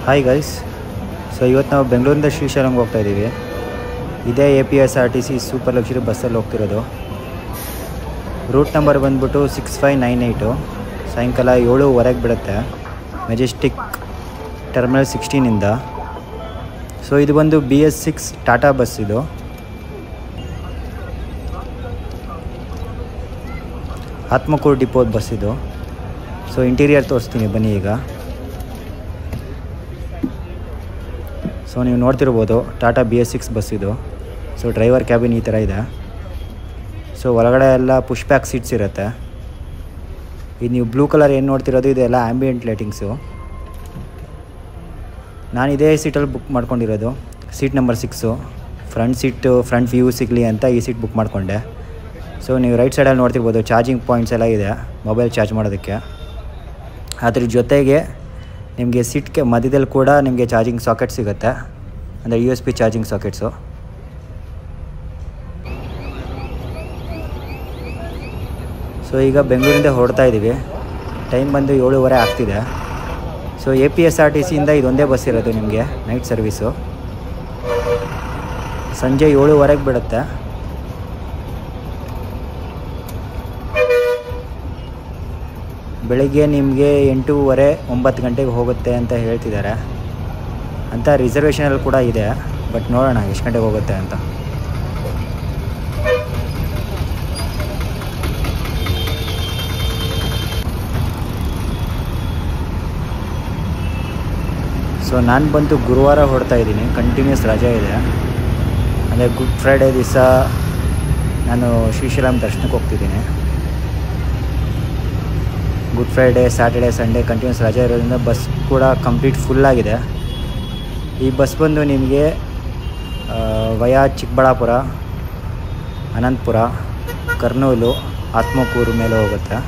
Hi guys. So ಇವತ್ತು ನಾವು ಬೆಂಗಳೂರಿಂದ ಶ್ರೀಶೈಲಂಗೆ ಹೋಗ್ತಾ ಇದ್ದೀವಿ. ಇದೇ APSRTC ಸೂಪರ್ ಲಕ್ಸುರಿ ಬಸ್ಸಲ್ಲಿ ಹೋಗ್ತಿರೋದು. ರೂಟ್ ನಂಬರ್ ಬಂದ್ಬಿಟ್ಟು 6598. ಸಾಯಂಕಾಲ 7:15 ಬಿಡುತ್ತೆ ಮೆಜೆಸ್ಟಿಕ್ ಟರ್ಮಿನಲ್ 16ಇಂದ. ಸೊ ಇದು ಬಂದು BS6 ಟಾಟಾ ಬಸ್. ಇದು ಆತ್ಮಕೂರು ಡಿಪೋದ ಬಸ್ ಇದು. ಸೊ ಇಂಟೀರಿಯರ್ ತೋರಿಸ್ತೀನಿ ಬನ್ನಿ ಈಗ. ಸೊ ನೀವು ನೋಡ್ತಿರ್ಬೋದು ಟಾಟಾ BS6 ಬಸ್ ಇದು. ಸೊ ಡ್ರೈವರ್ ಕ್ಯಾಬಿನ್ ಈ ಥರ ಇದೆ. ಸೊ ಒಳಗಡೆ ಎಲ್ಲ ಪುಷ್ ಬ್ಯಾಕ್ ಸೀಟ್ಸ್ ಇರುತ್ತೆ. ಇದು ನೀವು ಬ್ಲೂ ಕಲರ್ ಏನು ನೋಡ್ತಿರೋದು ಇದೆಲ್ಲ ಆ್ಯಂಬಿಯೆಂಟ್ ಲೈಟಿಂಗ್ಸು. ನಾನು ಇದೇ ಸೀಟಲ್ಲಿ ಬುಕ್ ಮಾಡ್ಕೊಂಡಿರೋದು, ಸೀಟ್ ನಂಬರ್ 6. ಫ್ರಂಟ್ ವ್ಯೂ ಸಿಗಲಿ ಅಂತ ಈ ಸೀಟ್ ಬುಕ್ ಮಾಡಿಕೊಂಡೆ. ಸೊ ನೀವು ರೈಟ್ ಸೈಡಲ್ಲಿ ನೋಡ್ತಿರ್ಬೋದು ಚಾರ್ಜಿಂಗ್ ಪಾಯಿಂಟ್ಸ್ ಎಲ್ಲ ಇದೆ ಮೊಬೈಲ್ ಚಾರ್ಜ್ ಮಾಡೋದಕ್ಕೆ. ಅದ್ರ ಜೊತೆಗೆ ನಿಮಗೆ ಸೀಟ್ಗೆ ಮಧ್ಯದಲ್ಲಿ ಕೂಡ ನಿಮಗೆ ಚಾರ್ಜಿಂಗ್ ಸಾಕೆಟ್ ಸಿಗುತ್ತೆ, ಅಂದರೆ USB ಚಾರ್ಜಿಂಗ್ ಸಾಕೆಟ್ಸು. ಸೊ ಈಗ ಬೆಂಗಳೂರಿಂದ ಹೊರಡ್ತಾ ಇದ್ದೀವಿ. ಟೈಮ್ ಬಂದು 7:15 ಆಗ್ತಿದೆ. ಸೊ APSRTCಯಿಂದ ಇದೊಂದೇ ಬಸ್ ಇರೋದು ನಿಮಗೆ ನೈಟ್ ಸರ್ವೀಸು. ಸಂಜೆ 7:15 ಬಿಡುತ್ತೆ. ಬೆಳಿಗ್ಗೆ ನಿಮಗೆ 8:30 9 ಗಂಟೆಗೆ ಹೋಗುತ್ತೆ ಅಂತ ಹೇಳ್ತಿದ್ದಾರೆ. ಅಂತ ರಿಸರ್ವೇಷನಲ್ಲಿ ಕೂಡ ಇದೆ, ಬಟ್ ನೋಡೋಣ ಎಷ್ಟು ಗಂಟೆಗೆ ಹೋಗುತ್ತೆ ಅಂತ. ಸೊ ನಾನು ಬಂತು ಗುರುವಾರ ಹೊರಡ್ತಾ ಇದ್ದೀನಿ. ಕಂಟಿನ್ಯೂಸ್ ರಜೆ ಇದೆ, ಅಂದರೆ ಗುಡ್ ಫ್ರೈಡೇ ದಿವಸ ನಾನು ಶ್ರೀಶೈಲಂ ದರ್ಶನಕ್ಕೆ ಹೋಗ್ತಿದ್ದೀನಿ. Good Friday, Saturday, Sunday continuous ರಜೆ ಇರೋದ್ರಿಂದ ಬಸ್ ಕೂಡ ಕಂಪ್ಲೀಟ್ ಫುಲ್ಲಾಗಿದೆ. ಈ ಬಸ್ ಬಂದು ನಿಮಗೆ ವಯಾ ಚಿಕ್ಕಬಳ್ಳಾಪುರ, ಅನಂತಪುರ, ಕರ್ನೂಲು, ಆತ್ಮಕೂರು ಮೇಲೆ ಹೋಗುತ್ತೆ.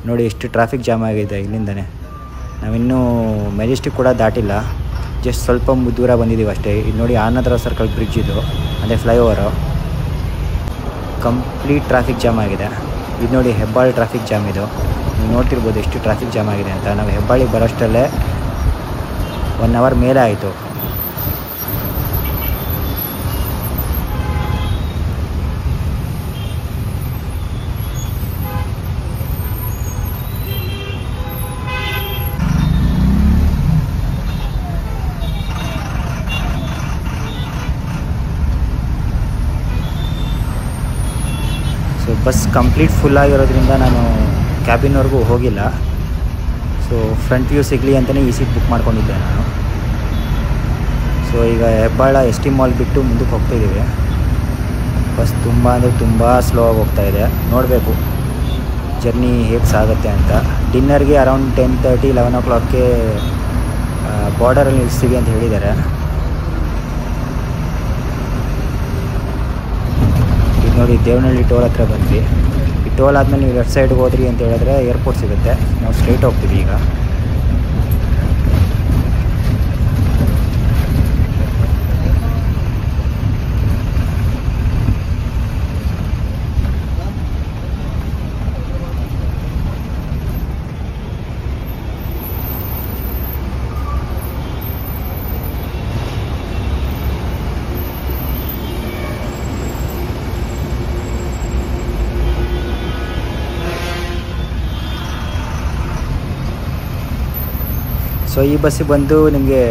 ನೋಡಿ ಎಷ್ಟು ಟ್ರಾಫಿಕ್ ಜಾಮ್ ಆಗಿದೆ ಇಲ್ಲಿಂದನೇ. ನಾವಿನ್ನೂ ಮೆಜೆಸ್ಟಿಕ್ ಕೂಡ ದಾಟಿಲ್ಲ, ಜಸ್ಟ್ ಸ್ವಲ್ಪ ದೂರ ಬಂದಿದ್ದೀವಿ ಅಷ್ಟೇ. ಇದು ನೋಡಿ ಆನಂದರಾವ್ ಸರ್ಕಲ್ ಬ್ರಿಡ್ಜ್ ಇದು, ಅದೇ ಫ್ಲೈಓವರು. ಕಂಪ್ಲೀಟ್ ಟ್ರಾಫಿಕ್ ಜಾಮ್ ಆಗಿದೆ. ಇದು ನೋಡಿ ಹೆಬ್ಬಾಳಿ ಟ್ರಾಫಿಕ್ ಜಾಮ್ ಇದು. ನೀವು ನೋಡ್ತಿರ್ಬೋದು ಎಷ್ಟು ಟ್ರಾಫಿಕ್ ಜಾಮ್ ಆಗಿದೆ ಅಂತ. ನಾವು ಹೆಬ್ಬಾಳಿಗೆ ಬರೋಷ್ಟಲ್ಲೇ 1 ಅವರ್ ಮೇಲೆ ಆಯಿತು. ಸೊ ಬಸ್ ಕಂಪ್ಲೀಟ್ ಫುಲ್ ಆಗಿರೋದ್ರಿಂದ ನಾನು ಕ್ಯಾಬಿನ್ವರೆಗೂ ಹೋಗಿಲ್ಲ. ಸೊ ಫ್ರಂಟ್ ವ್ಯೂ ಸಿಗಲಿ ಅಂತಲೇ ಈ ಸೀಟ್ ಬುಕ್ ಮಾಡ್ಕೊಂಡಿದ್ದೆ ನಾನು. ಸೊ ಈಗ ಹೆಬ್ಬಾಳ ST ಮಾಲ್ ಬಿಟ್ಟು ಮುಂದಕ್ಕೆ ಹೋಗ್ತಾಯಿದ್ದೀವಿ. ಬಸ್ ತುಂಬ ಅಂದರೆ ತುಂಬ ಸ್ಲೋ ಆಗಿ ಹೋಗ್ತಾ ಇದೆ. ನೋಡಬೇಕು ಜರ್ನಿ ಹೇಗೆ ಸಾಗುತ್ತೆ ಅಂತ. ಡಿನ್ನರ್ಗೆ ಅರೌಂಡ್ 10:30 11 o'clockಗೆ ಬಾರ್ಡರಲ್ಲಿ ನಿಲ್ಲಿಸ್ತೀವಿ ಅಂತ ಹೇಳಿದ್ದಾರೆ. ನೋಡಿ ದೇವನಹಳ್ಳಿ ಟೋಲ್ ಹತ್ರ ಬಂದ್ವಿ. ಈ ಟೋಲ್ ಆದಮೇಲೆ ನೀವು ಲೆಫ್ಟ್ ಸೈಡ್ಗೆ ಹೋದ್ರಿ ಅಂತ ಹೇಳಿದ್ರೆ ಏರ್ಪೋರ್ಟ್ ಸಿಗುತ್ತೆ. ನಾವು ಸ್ಟ್ರೈಟ್ ಹೋಗ್ತೀವಿ ಈಗ. ಸೊ ಈ ಬಸ್ಸಿಗೆ ಬಂದು ನಿಮಗೆ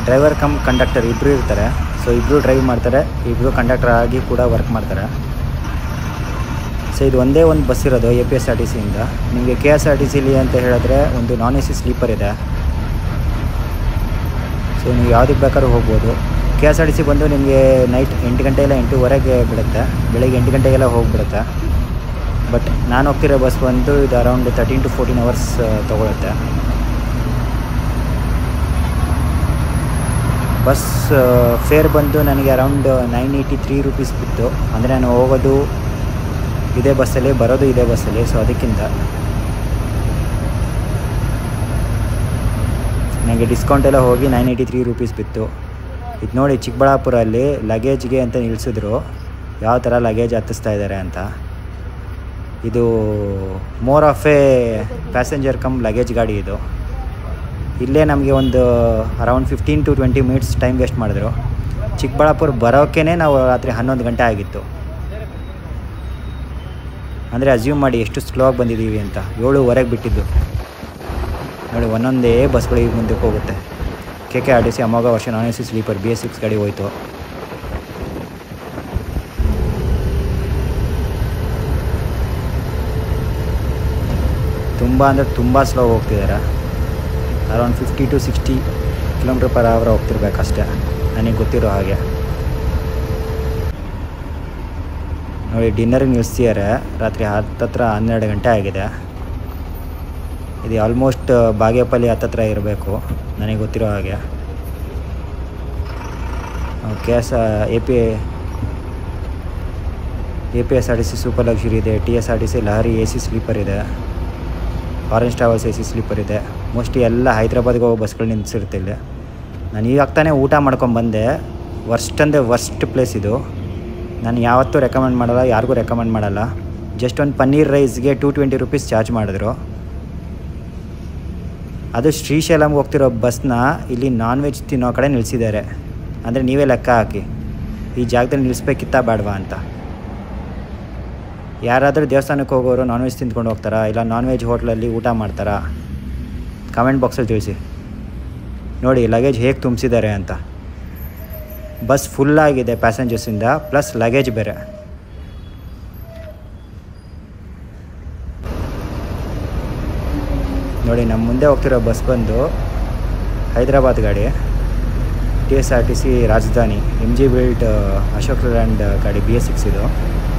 ಡ್ರೈವರ್ ಕಮ್ ಕಂಡಕ್ಟರ್ ಇಬ್ಬರು ಇರ್ತಾರೆ. ಸೊ ಇಬ್ಬರು ಡ್ರೈವ್ ಮಾಡ್ತಾರೆ, ಇಬ್ಬರು ಕಂಡಕ್ಟರ್ ಆಗಿ ಕೂಡ ವರ್ಕ್ ಮಾಡ್ತಾರೆ. ಸೊ ಇದು ಒಂದೇ ಒಂದು ಬಸ್ ಇರೋದು APSRTCಯಿಂದ. ನಿಮಗೆ KSRTCಲಿ ಅಂತ ಹೇಳಿದ್ರೆ ಒಂದು ನಾನ್ AC ಸ್ಲೀಪರ್ ಇದೆ. ಸೊ ನೀವು ಯಾವುದಕ್ಕೆ ಬೇಕಾದ್ರೂ ಹೋಗ್ಬೋದು. KSRTC ಬಂದು ನಿಮಗೆ ನೈಟ್ 8 ಗಂಟೆ ಇಲ್ಲ 8:15 ಬಿಡುತ್ತೆ. ಬೆಳಗ್ಗೆ 8 ಗಂಟೆಗೆಲ್ಲ ಹೋಗಿಬಿಡುತ್ತೆ. ಬಟ್ ನಾನು ಹೋಗ್ತಿರೋ ಬಸ್ ಬಂದು ಇದು ಅರೌಂಡ್ 13 to 14 hours ತೊಗೊಳುತ್ತೆ. ಬಸ್ ಫೇರ್ ಬಂದು ನನಗೆ ಅರೌಂಡ್ 983 rupees ಬಿತ್ತು. ಅಂದರೆ ನಾನು ಹೋಗೋದು ಇದೇ ಬಸ್ಸಲ್ಲಿ, ಬರೋದು ಇದೇ ಬಸ್ಸಲ್ಲಿ. ಸೊ ಅದಕ್ಕಿಂತ ನನಗೆ ಡಿಸ್ಕೌಂಟ್ ಎಲ್ಲ ಹೋಗಿ 983 rupees ಬಿತ್ತು. ಇದು ನೋಡಿ ಚಿಕ್ಕಬಳ್ಳಾಪುರಲ್ಲಿ ಲಗೇಜ್ಗೆ ಅಂತ ನಿಲ್ಲಿಸಿದ್ರು, ಯಾವ ಥರ ಲಗೇಜ್ ಹತ್ತಿಸ್ತಾ ಇದ್ದಾರೆ ಅಂತ. ಇದು more of A passenger come luggage ಗಾಡಿ ಇದು. ಇಲ್ಲೇ ನಮಗೆ ಒಂದು around 15 to 20 minutes time waste ಮಾಡಿದ್ರು. ಚಿಕ್ಕಬಳ್ಳಾಪುರ ಬರೋಕ್ಕೇ ನಾವು ರಾತ್ರಿ 11 ಗಂಟೆ ಆಗಿತ್ತು. ಅಂದರೆ ಅಸ್ಯೂಮ್ ಮಾಡಿ ಎಷ್ಟು ಸ್ಲೋ ಆಗಿ ಬಂದಿದ್ದೀವಿ ಅಂತ. 7:15 ಬಿಟ್ಟಿದ್ದು ನೋಡಿ. ಒಂದೊಂದೇ ಬಸ್ಗಳು ಈಗ ಮುಂದಕ್ಕೆ ಹೋಗುತ್ತೆ. KKRTC ಅಮೋಘ ವರ್ಷ ನಾನ್ AC ಸ್ಲೀಪರ್ BS6 ಗಾಡಿ ಹೋಯ್ತು. ತುಂಬ ಅಂದರೆ ತುಂಬ ಸ್ಲೋ ಹೋಗ್ತಿದ್ದಾರೆ. ಅರೌಂಡ್ 50 to 60 km/h ಹೋಗ್ತಿರ್ಬೇಕಷ್ಟೇ ನನಗೆ ಗೊತ್ತಿರೋ ಹಾಗೆ. ನೋಡಿ ಡಿನ್ನರಿಗೆ ನಿಲ್ಲಿಸ್ತಿದ್ದಾರೆ. ರಾತ್ರಿ ಹತ್ತತ್ರ 12 ಗಂಟೆ ಆಗಿದೆ. ಇದು ಆಲ್ಮೋಸ್ಟ್ ಬಾಗೇಪಲ್ಲಿ ಹತ್ತತ್ರ ಇರಬೇಕು ನನಗೆ ಗೊತ್ತಿರೋ ಹಾಗೆ. APSRTC ಸೂಪರ್ ಲಕ್ಸುರಿ ಇದೆ, TSRTC ಲಹರಿ AC ಸ್ಲೀಪರ್ ಇದೆ, ಆರೆಂಜ್ ಟ್ರಾವೆಲ್ಸ್ AC ಸ್ಲೀಪರ್ ಇದೆ. ಮೋಸ್ಟ್ಲಿ ಎಲ್ಲ ಹೈದ್ರಾಬಾದ್ಗೆ ಹೋಗೋ ಬಸ್ಗಳು ನಿಲ್ಲಿಸಿರ್ತಿಲ್ಲ. ನಾನು ಇವಾಗ ತಾನೇ ಊಟ ಮಾಡ್ಕೊಂಬಂದೆ. ವರ್ಸ್ಟ್ ಅಂದರೆ ವರ್ಸ್ಟ್ ಪ್ಲೇಸ್ ಇದು. ನಾನು ಯಾವತ್ತೂ ರೆಕಮೆಂಡ್ ಮಾಡಲ್ಲ, ಯಾರಿಗೂ ರೆಕಮೆಂಡ್ ಮಾಡಲ್ಲ. ಜಸ್ಟ್ ಒಂದು ಪನ್ನೀರ್ ರೈಸ್ಗೆ 220 ರೂಪೀಸ್ ಚಾರ್ಜ್ ಮಾಡಿದ್ರು. ಅದು ಶ್ರೀಶೈಲಂಗೆ ಹೋಗ್ತಿರೋ ಬಸ್ನ ಇಲ್ಲಿ ನಾನ್ ವೆಜ್ ತಿನ್ನೋ ಕಡೆ ನಿಲ್ಲಿಸಿದ್ದಾರೆ. ಅಂದರೆ ನೀವೇ ಲೆಕ್ಕ ಹಾಕಿ ಈ ಜಾಗದಲ್ಲಿ ನಿಲ್ಲಿಸ್ಬೇಕಿತ್ತಾ ಬೇಡವಾ ಅಂತ. ಯಾರಾದರೂ ದೇವಸ್ಥಾನಕ್ಕೆ ಹೋಗೋರು ನಾನ್ ವೆಜ್ ತಿಂದ್ಕೊಂಡು ಹೋಗ್ತಾರಾ, ಇಲ್ಲ ನಾನ್ ವೆಜ್ ಹೋಟ್ಲಲ್ಲಿ ಊಟ ಮಾಡ್ತಾರಾ? ಕಮೆಂಟ್ ಬಾಕ್ಸಲ್ಲಿ ತಿಳಿಸಿ. ನೋಡಿ ಲಗೇಜ್ ಹೇಗೆ ತುಂಬಿಸಿದ್ದಾರೆ ಅಂತ. ಬಸ್ ಫುಲ್ಲಾಗಿದೆ ಪ್ಯಾಸೆಂಜರ್ಸಿಂದ, ಪ್ಲಸ್ ಲಗೇಜ್ ಬೇರೆ. ನೋಡಿ ನಮ್ಮ ಮುಂದೆ ಹೋಗ್ತಿರೋ ಬಸ್ ಬಂದು ಹೈದ್ರಾಬಾದ್ ಗಾಡಿ, TSRTC ರಾಜಧಾನಿ MG ಬಿಲ್ಟ್ ಅಶೋಕ್ ಲ್ಯಾಂಡ್ ಗಾಡಿ BS6 ಇದು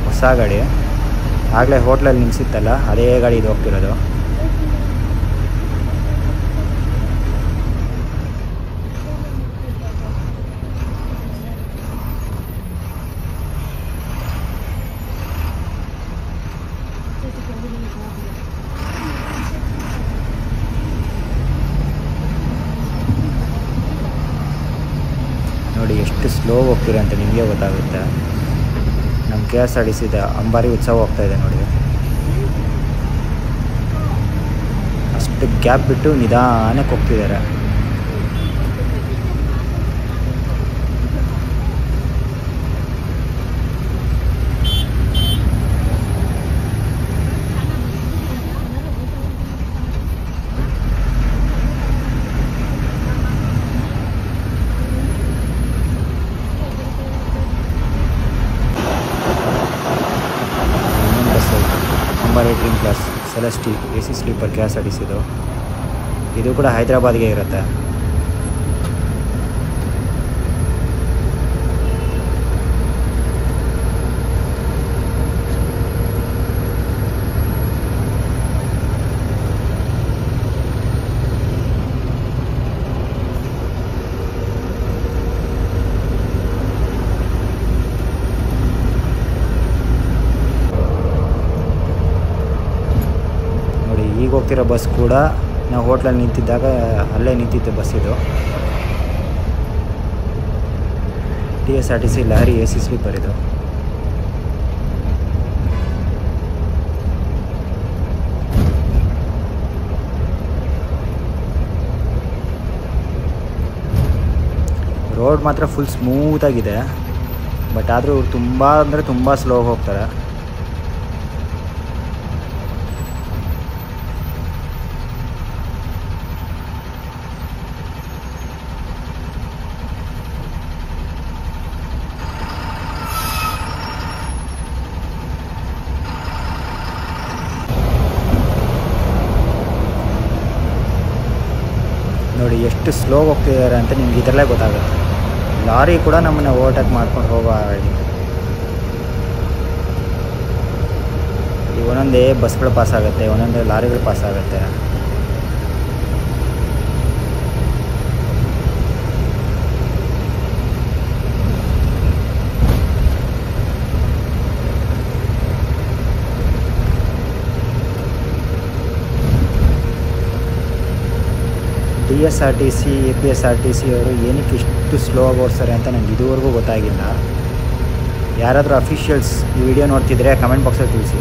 ಹೊಸ ಗಾಡಿ. ಆಗಲೇ ಹೋಟ್ಲಲ್ಲಿ ನಿಲ್ಲಿಸಿತ್ತಲ್ಲ ಅದೇ ಗಾಡಿ ಇದು ಹೋಗ್ತಿರೋದು. ನೋಡಿ ಎಷ್ಟು ಸ್ಲೋ ಹೋಗ್ತೀರ ಅಂತ ನಿಮಗೆ ಗೊತ್ತಾಗುತ್ತೆ. ನಮ್ಮ KSRTC ಅಂಬಾರಿ ಉತ್ಸವ ಹೋಗ್ತಾಯಿದೆ ನೋಡಿ. ಅಷ್ಟು ಗ್ಯಾಪ್ ಬಿಟ್ಟು ನಿಧಾನಕ್ಕೆ ಹೋಗ್ತಿದ್ದಾರೆ. ಅಂಬಾರಿ ಡ್ರೀಮ್ ಕ್ಲಾಸ್ ಸೆಲೆಸ್ಟಿ AC ಸ್ಲೀಪರ್ KSRTC ಇದು ಕೂಡ ಹೈದ್ರಾಬಾದ್ಗೆ ಇರುತ್ತೆ. ಈಗ ಹೋಗ್ತಿರೋ ಬಸ್ ಕೂಡ ನಾವು ಹೋಟ್ಲಲ್ಲಿ ನಿಂತಿದ್ದಾಗ ಅಲ್ಲೇ ನಿಂತಿತ್ತು ಬಸ್ ಇದು. TSRTC ಲಹರಿ AC ಸ್ಲೀಪರ್ ಇದು. ರೋಡ್ ಮಾತ್ರ ಫುಲ್ ಸ್ಮೂತಾಗಿದೆ, ಬಟ್ ಆದರೂ ಇವ್ರು ತುಂಬ ಅಂದರೆ ತುಂಬ ಸ್ಲೋ ಹೋಗ್ತಾರೆ. ನೋಡಿ ಎಷ್ಟು ಸ್ಲೋ ಹೋಗ್ತಿದ್ದಾರೆ ಅಂತ ನಿಮ್ಗೆ ಇದರಲ್ಲೇ ಗೊತ್ತಾಗುತ್ತೆ. ಲಾರಿ ಕೂಡ ನಮ್ಮನ್ನು ಓವರ್ಟೇಕ್ ಮಾಡ್ಕೊಂಡು ಹೋಗೋ ಈ ಒಂದೊಂದೇ ಬಸ್ಗಳು ಪಾಸ್ ಆಗುತ್ತೆ, ಒಂದೊಂದೇ ಲಾರಿಗಳು ಪಾಸ್ ಆಗುತ್ತೆ. TSRTC APSRTC ಅವರು ಏನಕ್ಕೆ ಇಷ್ಟು ಸ್ಲೋ ಆಗಿ ಓಡಿಸ್ತಾರೆ ಅಂತ ನನಗೆ ಇದುವರೆಗೂ ಗೊತ್ತಾಗಿಲ್ಲ. ಯಾರಾದರೂ ಅಫಿಷಿಯಲ್ಸ್ ಈ ವಿಡಿಯೋ ನೋಡ್ತಿದ್ರೆ ಕಮೆಂಟ್ ಬಾಕ್ಸಲ್ಲಿ ತಿಳಿಸಿ.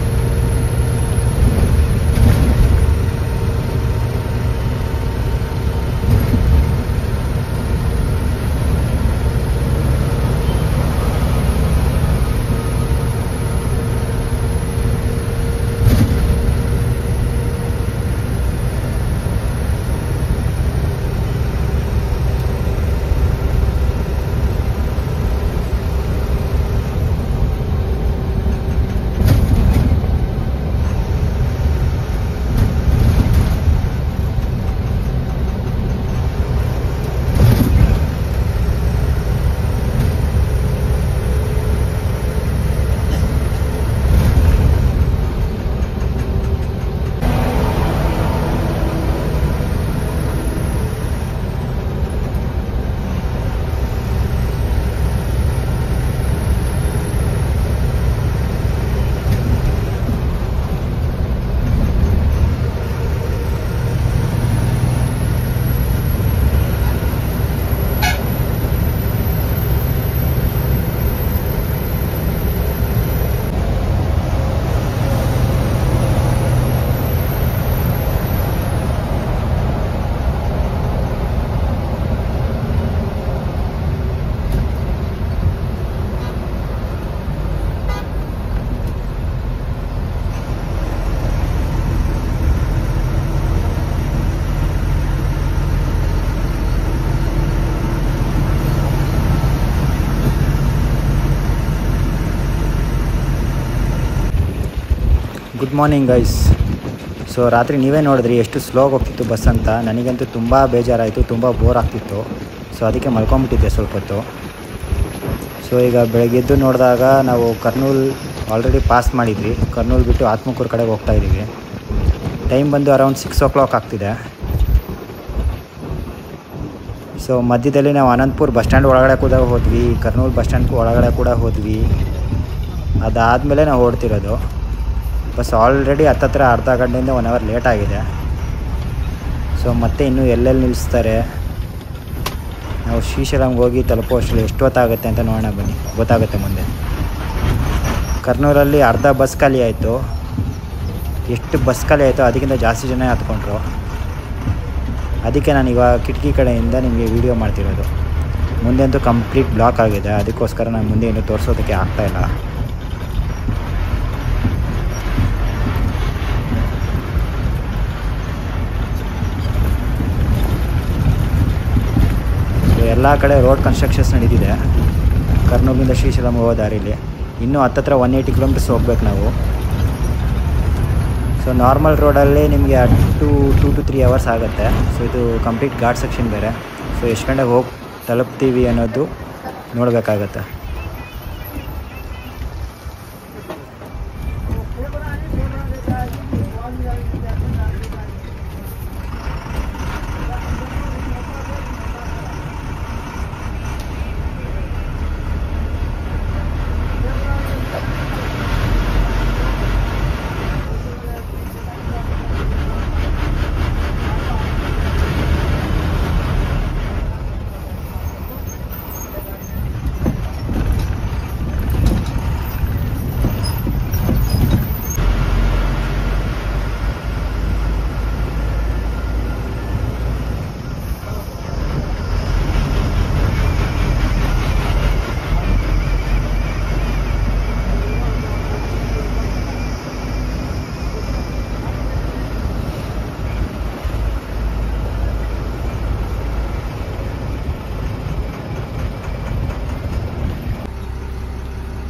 Good morning guys. ಸೊ ರಾತ್ರಿ ನೀವೇ ನೋಡಿದ್ರಿ ಎಷ್ಟು ಸ್ಲೋಗಿ ಹೋಗ್ತಿತ್ತು ಬಸ್ ಅಂತ. ನನಗಂತೂ ತುಂಬ ಬೇಜಾರಾಯಿತು, ತುಂಬ ಬೋರ್ ಆಗ್ತಿತ್ತು. ಸೊ ಅದಕ್ಕೆ ಮಲ್ಕೊಂಬಿಟ್ಟಿದ್ದೆ ಸ್ವಲ್ಪ ಹೊತ್ತು. ಸೊ ಈಗ ಬೆಳಗ್ಗೆ ಎದ್ದು ನೋಡಿದಾಗ ನಾವು ಕರ್ನೂಲ್ ಆಲ್ರೆಡಿ ಪಾಸ್ ಮಾಡಿದ್ವಿ. ಕರ್ನೂಲ್ ಬಿಟ್ಟು ಆತ್ಮಕೂರು ಕಡೆಗೆ ಹೋಗ್ತಾಯಿದ್ದೀವಿ. ಟೈಮ್ ಬಂದು ಅರೌಂಡ್ 6 o'clock ಆಗ್ತಿದೆ. ಸೊ ಮಧ್ಯದಲ್ಲಿ ನಾವು ಅನಂತಪುರ ಬಸ್ ಸ್ಟ್ಯಾಂಡ್ ಒಳಗಡೆ ಕೂಡ ಹೋದ್ವಿ, ಕರ್ನೂಲ್ ಬಸ್ ಸ್ಟ್ಯಾಂಡ್ ಒಳಗಡೆ ಕೂಡ ಹೋದ್ವಿ. ಅದಾದಮೇಲೆ ನಾವು ಓಡ್ತಿರೋದು. ಬಸ್ ಆಲ್ರೆಡಿ ಹತ್ತತ್ರ ಅರ್ಧ ಗಂಟೆಯಿಂದ 1 hour ಲೇಟ್ ಆಗಿದೆ. ಸೊ ಮತ್ತೆ ಇನ್ನೂ ಎಲ್ಲೆಲ್ಲಿ ನಿಲ್ಲಿಸ್ತಾರೆ, ನಾವು ಶ್ರೀಶೈಲಂಗೆ ಹೋಗಿ ತಲುಪೋ ಅಷ್ಟರಲ್ಲಿ ಎಷ್ಟು ಹೊತ್ತಾಗುತ್ತೆ ಅಂತ ನೋಡೋಣ ಬನ್ನಿ, ಗೊತ್ತಾಗುತ್ತೆ ಮುಂದೆ. ಕರ್ನೂಲಲ್ಲಿ ಅರ್ಧ ಬಸ್ ಖಾಲಿ ಆಯಿತು. ಎಷ್ಟು ಬಸ್ ಖಾಲಿ ಆಯಿತು ಅದಕ್ಕಿಂತ ಜಾಸ್ತಿ ಜನ ಹತ್ಕೊಂಡ್ರು. ಅದಕ್ಕೆ ನಾನು ಇವಾಗ ಕಿಟಕಿ ಕಡೆಯಿಂದ ನಿಮಗೆ ವೀಡಿಯೋ ಮಾಡ್ತಿರೋದು. ಮುಂದೆ ಅಂತೂ ಕಂಪ್ಲೀಟ್ ಬ್ಲಾಕ್ ಆಗಿದೆ, ಅದಕ್ಕೋಸ್ಕರ ನಾನು ಮುಂದೆ ಇನ್ನೂ ತೋರಿಸೋದಕ್ಕೆ ಆಗ್ತಾಯಿಲ್ಲ. ಎಲ್ಲ ಕಡೆ ರೋಡ್ ಕನ್ಸ್ಟ್ರಕ್ಷನ್ಸ್ ನಡೀತಿದೆ. ಕರ್ನೂಲಿಂದ ಶ್ರೀಶೈಲಂ ಹೋಗೋ ದಾರಿಲಿ ಇನ್ನೂ ಹತ್ತತ್ರ 180 kilometers ಹೋಗ್ಬೇಕು ನಾವು. ಸೊ ನಾರ್ಮಲ್ ರೋಡಲ್ಲಿ ನಿಮಗೆ 2 to 3 hours ಆಗುತ್ತೆ. ಸೊ ಇದು ಕಂಪ್ಲೀಟ್ ಘಾಟ್ ಸೆಕ್ಷನ್ ಬೇರೆ. ಸೊ ಎಷ್ಟು ಗಂಟೆಗೆ ಹೋಗಿ ತಲುಪ್ತೀವಿ ಅನ್ನೋದು ನೋಡಬೇಕಾಗತ್ತೆ.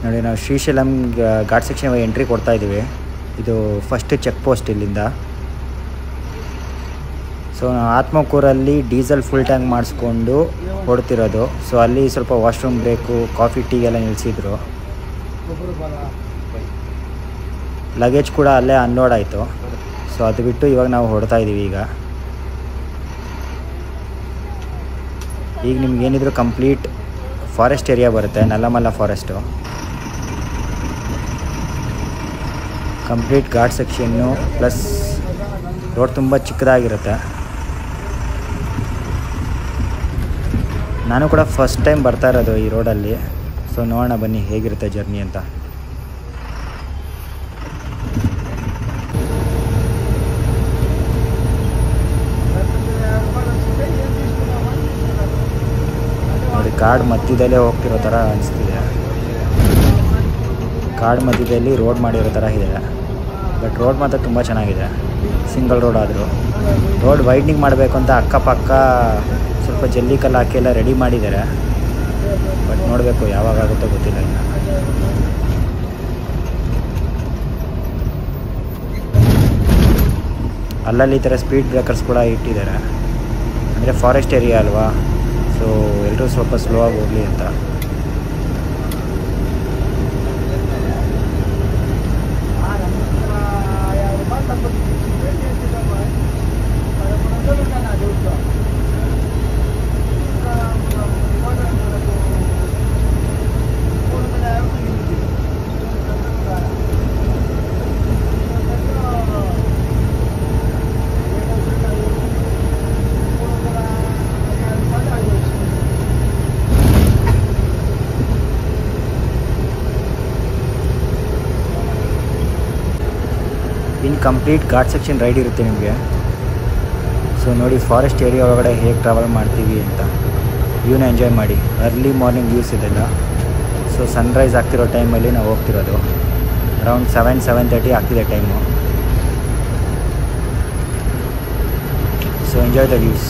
ನೋಡಿ, ನಾವು ಶ್ರೀಶೈಲಂ ಘಾಟ್ ಸೆಕ್ಷನ್ ಎಂಟ್ರಿ ಕೊಡ್ತಾಯಿದ್ದೀವಿ. ಇದು ಫಸ್ಟ್ ಚೆಕ್ ಪೋಸ್ಟ್ ಇಲ್ಲಿಂದ. ಸೊ ನಾವು ಆತ್ಮಕೂರಲ್ಲಿ ಡೀಸೆಲ್ ಫುಲ್ ಟ್ಯಾಂಕ್ ಮಾಡಿಸ್ಕೊಂಡು ಹೊಡ್ತಿರೋದು. ಸೊ ಅಲ್ಲಿ ಸ್ವಲ್ಪ ವಾಶ್ರೂಮ್ ಬ್ರೇಕು, ಕಾಫಿ ಟೀಗೆಲ್ಲ ನಿಲ್ಲಿಸಿದ್ರು. ಲಗೇಜ್ ಕೂಡ ಅಲ್ಲೇ ಅನ್ಲೋಡ್ ಆಯಿತು. ಸೊ ಅದು ಬಿಟ್ಟು ಇವಾಗ ನಾವು ಹೊಡ್ತಾಯಿದ್ದೀವಿ. ಈಗ ನಿಮ್ಗೇನಿದ್ರು ಕಂಪ್ಲೀಟ್ ಫಾರೆಸ್ಟ್ ಏರಿಯಾ ಬರುತ್ತೆ, Nallamala forest. Complete ghat section plus road ತುಂಬ ಚಿಕ್ಕದಾಗಿರುತ್ತೆ. ನಾನು ಕೂಡ ಫಸ್ಟ್ ಟೈಮ್ ಬರ್ತಾ ಇರೋದು ಈ ರೋಡಲ್ಲಿ. ಸೊ ನೋಡೋಣ ಬನ್ನಿ ಹೇಗಿರುತ್ತೆ ಜರ್ನಿ ಅಂತ. ನೋಡಿ, ಕಾಡು ಮಧ್ಯದಲ್ಲೇ ಹೋಗ್ತಿರೋ ಥರ ಅನಿಸ್ತಿದೆ. ಕಾಡು ಮಧ್ಯದಲ್ಲಿ ರೋಡ್ ಮಾಡಿರೋ ಥರ ಇದೆ. ಬಟ್ ರೋಡ್ ಮಾತ್ರ ತುಂಬ ಚೆನ್ನಾಗಿದೆ. ಸಿಂಗಲ್ ರೋಡ್ ಆದರೂ ರೋಡ್ ವೈಡ್ನಿಂಗ್ ಮಾಡಬೇಕು ಅಂತ ಅಕ್ಕಪಕ್ಕ ಸ್ವಲ್ಪ ಜಲ್ಲಿ ಕಲ್ಲು ಹಾಕಿ ಎಲ್ಲ ರೆಡಿ ಮಾಡಿದ್ದಾರೆ. ಬಟ್ ನೋಡಬೇಕು ಯಾವಾಗ ಆಗುತ್ತೋ ಗೊತ್ತಿಲ್ಲ ಇನ್ನು. ಅಲ್ಲಲ್ಲಿ ಈ ಥರ ಸ್ಪೀಡ್ ಬ್ರೇಕರ್ಸ್ ಕೂಡ ಇಟ್ಟಿದ್ದಾರೆ. ಅಂದರೆ ಫಾರೆಸ್ಟ್ ಏರಿಯಾ ಅಲ್ವಾ, ಸೊ ಎಲ್ಲರೂ ಸ್ವಲ್ಪ ಸ್ಲೋ ಆಗಿ ಹೋಗಲಿ ಅಂತ. ಇನ್ನು ಕಂಪ್ಲೀಟ್ ಘಾಟ್ ಸೆಕ್ಷನ್ ರೈಡ್ ಇರುತ್ತೆ ನಿಮಗೆ. ಸೊ ನೋಡಿ, ಫಾರೆಸ್ಟ್ ಏರಿಯಾ ಒಳಗಡೆ ಹೇಗೆ ಟ್ರಾವೆಲ್ ಮಾಡ್ತೀವಿ ಅಂತ ವ್ಯೂನ ಎಂಜಾಯ್ ಮಾಡಿ. ಅರ್ಲಿ ಮಾರ್ನಿಂಗ್ ವ್ಯೂಸ್ ಇದೆಲ್ಲ. ಸೊ ಸನ್ರೈಸ್ ಆಗ್ತಿರೋ ಟೈಮಲ್ಲಿ ನಾವು ಹೋಗ್ತಿರೋದು. ಅರೌಂಡ್ 7-7:30 ಆಗ್ತಿದೆ time. So enjoy the views.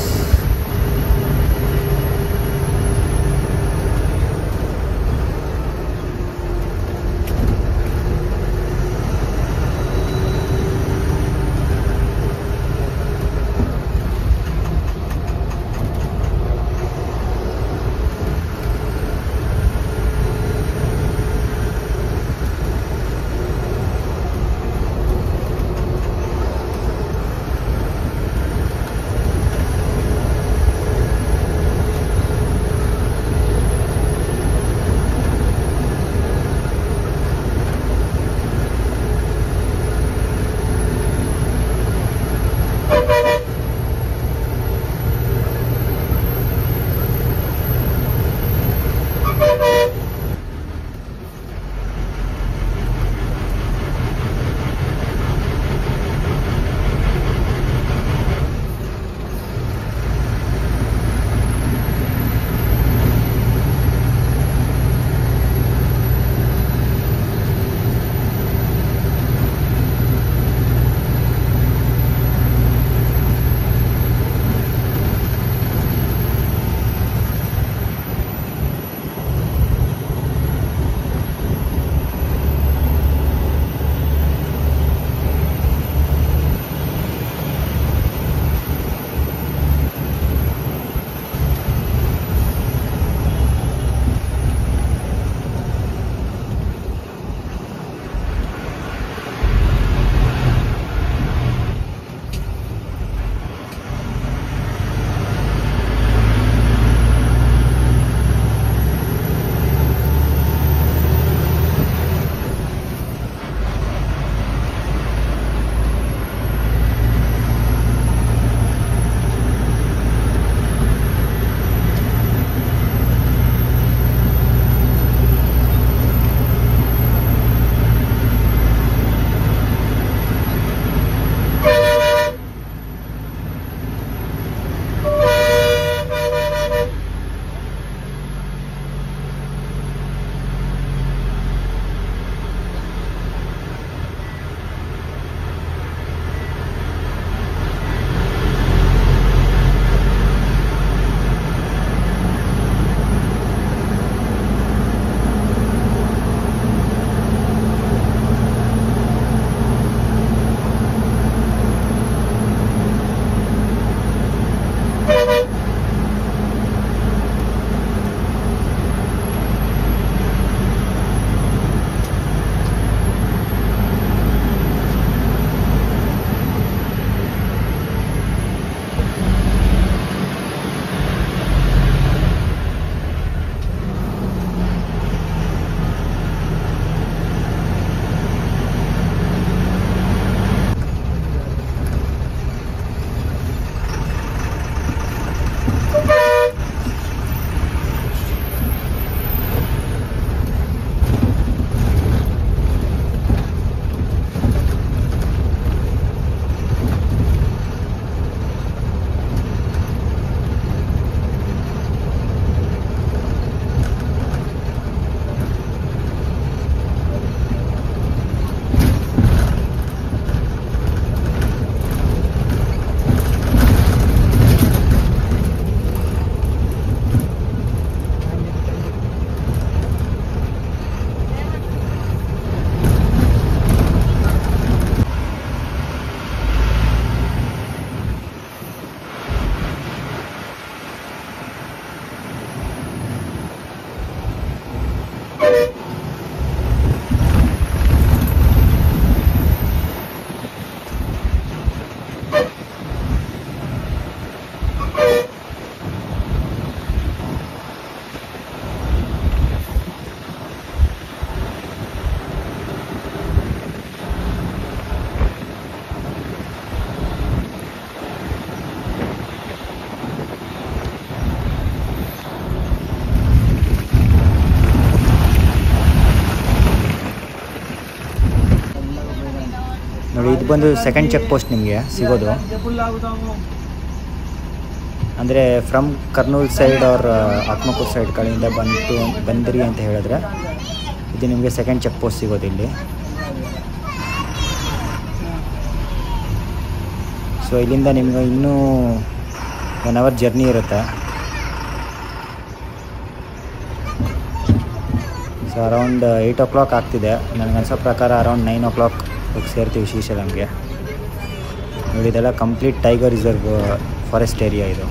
ಇದು ಬಂದು ಸೆಕೆಂಡ್ ಚೆಕ್ ಪೋಸ್ಟ್ ನಿಮಗೆ ಸಿಗೋದು. ಅಂದರೆ from Kurnool side or Atmakur side ಕಡೆಯಿಂದ ಬಂದ್ರಿ ಅಂತ ಹೇಳಿದ್ರೆ ಇದು ನಿಮಗೆ ಸೆಕೆಂಡ್ ಚೆಕ್ ಪೋಸ್ಟ್ ಸಿಗೋದು ಇಲ್ಲಿ. ಸೊ ಇಲ್ಲಿಂದ ನಿಮಗೆ ಇನ್ನೂ 1 ಅವರ್ ಜರ್ನಿ ಇರುತ್ತೆ. ಸೊ ಅರೌಂಡ್ 8 o'clock ಆಗ್ತಿದೆ. ನನಗನ್ಸೋ ಪ್ರಕಾರ ಅರೌಂಡ್ 9 o'clock ಹೋಗಿ ಸೇರ್ತೀವಿ ಶ್ರೀಶೈಲಂಗೆ. ನೋಡಿ ಇದೆಲ್ಲ complete tiger reserve forest area ಇದು.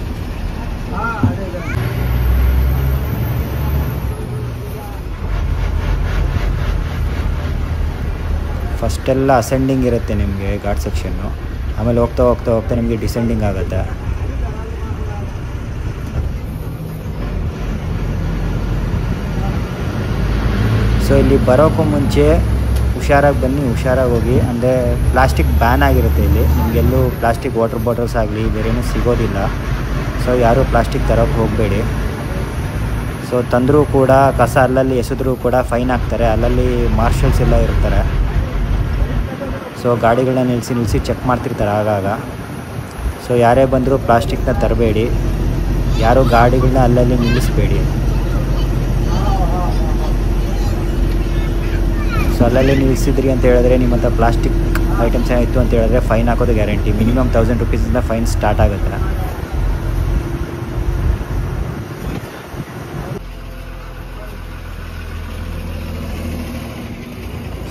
ಫಸ್ಟೆಲ್ಲ ಅಸೆಂಡಿಂಗ್ ಇರುತ್ತೆ ನಿಮಗೆ ಘಾಟ್ ಸೆಕ್ಷನ್ನು, ಆಮೇಲೆ ಹೋಗ್ತಾ ಹೋಗ್ತಾ ಹೋಗ್ತಾ ನಿಮಗೆ ಡಿಸೆಂಡಿಂಗ್ ಆಗುತ್ತೆ. ಸೊ ಇಲ್ಲಿ ಬರೋಕ್ಕೂ ಮುಂಚೆ ಹುಷಾರಾಗಿ ಬನ್ನಿ, ಹುಷಾರಾಗಿ ಹೋಗಿ. ಅಂದರೆ ಪ್ಲಾಸ್ಟಿಕ್ ಬ್ಯಾನ್ ಆಗಿರುತ್ತೆ ಇಲ್ಲಿ. ನಿಮಗೆಲ್ಲೂ ಪ್ಲಾಸ್ಟಿಕ್ ವಾಟರ್ ಬಾಟಲ್ಸ್ ಆಗಲಿ ಬೇರೇನೂ ಸಿಗೋದಿಲ್ಲ. ಸೊ ಯಾರೂ ಪ್ಲಾಸ್ಟಿಕ್ ತರೋಕ್ಕೆ ಹೋಗಬೇಡಿ. ಸೊ ತಂದರೂ ಕೂಡ ಕಸ ಅಲ್ಲಲ್ಲಿ ಎಸೆದ್ರೂ ಕೂಡ ಫೈನ್ ಹಾಕ್ತಾರೆ. ಅಲ್ಲಲ್ಲಿ ಮಾರ್ಷಲ್ಸ್ ಎಲ್ಲ ಇರ್ತಾರೆ. ಸೊ ಗಾಡಿಗಳನ್ನ ನಿಲ್ಲಿಸಿ ಚೆಕ್ ಮಾಡ್ತಿರ್ತಾರೆ ಆಗಾಗ. ಸೊ ಯಾರೇ ಬಂದರೂ ಪ್ಲಾಸ್ಟಿಕ್ನ ತರಬೇಡಿ, ಯಾರೂ ಗಾಡಿಗಳನ್ನ ಅಲ್ಲಲ್ಲಿ ನಿಲ್ಲಿಸಬೇಡಿ. ಸೊ ಅಲ್ಲಲ್ಲಿ ನಿಲ್ಲಿಸಿದ್ರಿ ಅಂತ ಹೇಳಿದ್ರೆ ನಿಮ್ಮ ಹತ್ರ ಪ್ಲಾಸ್ಟಿಕ್ ಐಟಮ್ಸ್ ಏನಾಯಿತು ಅಂತ ಹೇಳಿದ್ರೆ ಫೈನ್ ಹಾಕೋದು guarantee. Minimum 1000 rupees fine start ಆಗುತ್ತೆ.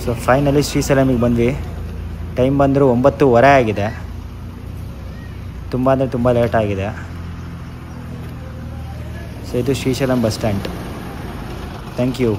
ಸೊ ಫೈನಲಿ ಶ್ರೀಶೈಲಮಿಗೆ ಬಂದ್ವಿ. ಟೈಮ್ ಬಂದರೂ 9:15 ಆಗಿದೆ. ತುಂಬ ಅಂದರೆ ತುಂಬ ಲೇಟ್ ಆಗಿದೆ. ಸೊ ಇದು Srisailam bus stand. Thank you.